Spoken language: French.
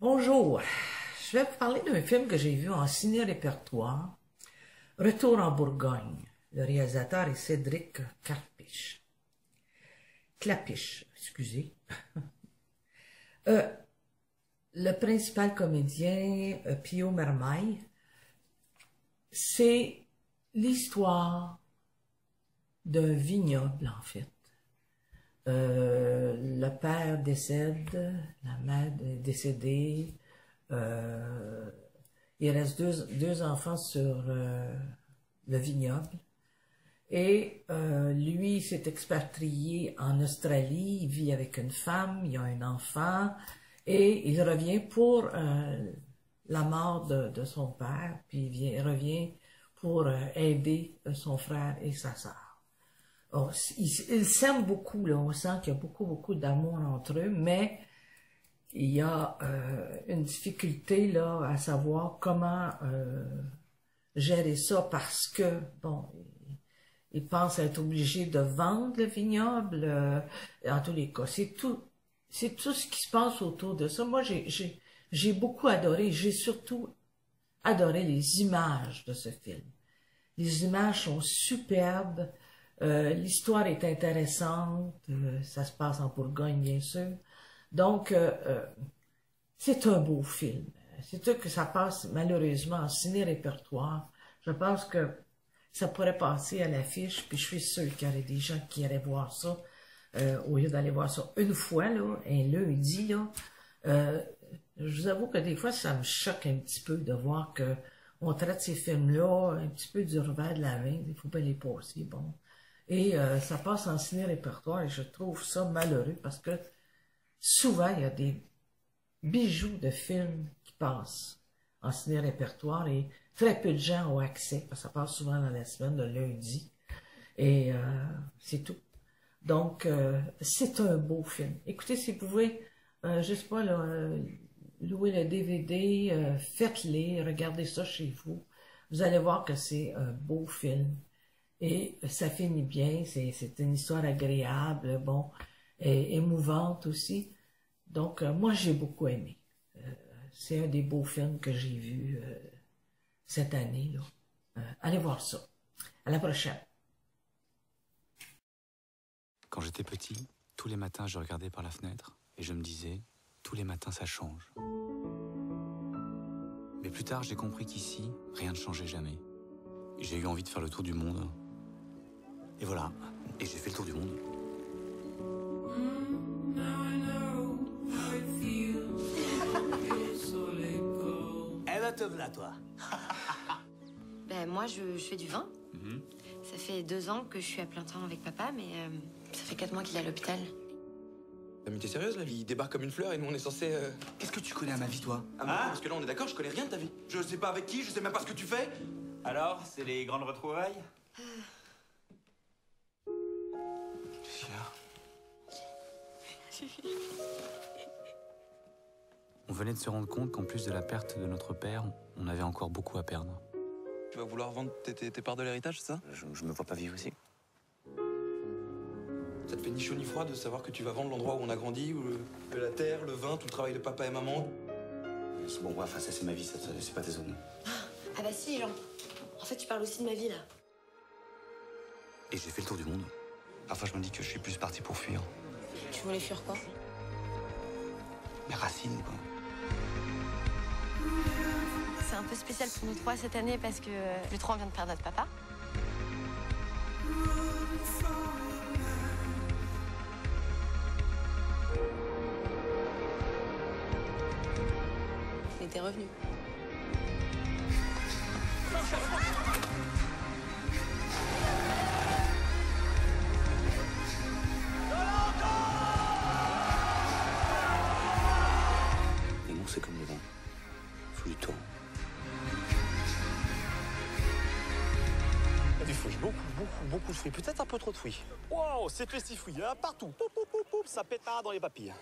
Bonjour, je vais vous parler d'un film que j'ai vu en ciné-répertoire, Retour en Bourgogne. Le réalisateur est Cédric Klapisch, excusez. Le principal comédien, Pio Marmaille, c'est l'histoire d'un vignoble, en fait. Le père décède, la mère est décédée, il reste deux enfants sur le vignoble. Et lui s'est expatrié en Australie, il vit avec une femme, il a un enfant, et il revient pour la mort de son père, puis il revient pour aider son frère et sa sœur. Oh, ils s'aiment beaucoup, là, on sent qu'il y a beaucoup d'amour entre eux, mais il y a une difficulté là à savoir comment gérer ça parce que, bon, ils pensent être obligés de vendre le vignoble, en tous les cas. C'est tout ce qui se passe autour de ça. Moi, j'ai beaucoup adoré, j'ai surtout adoré les images de ce film. Les images sont superbes. L'histoire est intéressante, ça se passe en Bourgogne bien sûr, donc c'est un beau film. C'est sûr que ça passe malheureusement en ciné-répertoire. Je pense que ça pourrait passer à l'affiche, puis je suis sûre qu'il y aurait des gens qui iraient voir ça, au lieu d'aller voir ça une fois, là, un lundi, là. Je vous avoue que des fois ça me choque un petit peu de voir que on traite ces films-là un petit peu du revers de la main, il faut pas les passer, bon. Et ça passe en ciné-répertoire et je trouve ça malheureux parce que souvent il y a des bijoux de films qui passent en ciné-répertoire et très peu de gens ont accès parce que ça passe souvent dans la semaine, le lundi. Et c'est tout. Donc, c'est un beau film. Écoutez, si vous pouvez, je sais pas, là, louer le DVD, faites-les, regardez ça chez vous. Vous allez voir que c'est un beau film. Et ça finit bien, c'est une histoire agréable, bon, et émouvante aussi. Donc, moi, j'ai beaucoup aimé. C'est un des beaux films que j'ai vus cette année, là. Allez voir ça. À la prochaine. Quand j'étais petit, tous les matins, je regardais par la fenêtre et je me disais, tous les matins, ça change. Mais plus tard, j'ai compris qu'ici, rien ne changeait jamais. J'ai eu envie de faire le tour du monde. Et voilà, et j'ai fait le tour du monde. Eh ben te voilà, toi. Ben moi, je fais du vin. Ça fait 2 ans que je suis à plein temps avec papa, mais ça fait 4 mois qu'il est à l'hôpital. Mais t'es sérieuse, là? Il débarque comme une fleur et nous, on est censé... Qu'est-ce que tu connais à ma vie, toi? Parce que là, on est d'accord, je connais rien de ta vie. Je sais pas avec qui, je sais même pas ce que tu fais. Alors, c'est les grandes retrouvailles? On venait de se rendre compte qu'en plus de la perte de notre père, on avait encore beaucoup à perdre. Tu vas vouloir vendre tes parts de l'héritage, c'est ça? Je me vois pas vivre ici. Ça te fait ni chaud ni froid de savoir que tu vas vendre l'endroit où on a grandi, où la terre, le vin, tout le travail de papa et maman? Bon, bref, ça c'est ma vie, ça c'est pas tes zones. Ah bah si, Jean. En fait, tu parles aussi de ma vie, là. Et j'ai fait le tour du monde. Parfois, je me dis que je suis plus parti pour fuir. Tu voulais fuir quoi? Mes racines, quoi. C'est un peu spécial pour nous 3 cette année parce que le 3 on vient de perdre notre papa. Il était revenu. L'amour, c'est comme le vin. Faut du temps. Du fruit, beaucoup de fruits, peut-être un peu trop de fruits. Wow, c'est festif fruits, hein, partout. Poup, poup, poup, poup, ça pétard dans les papilles.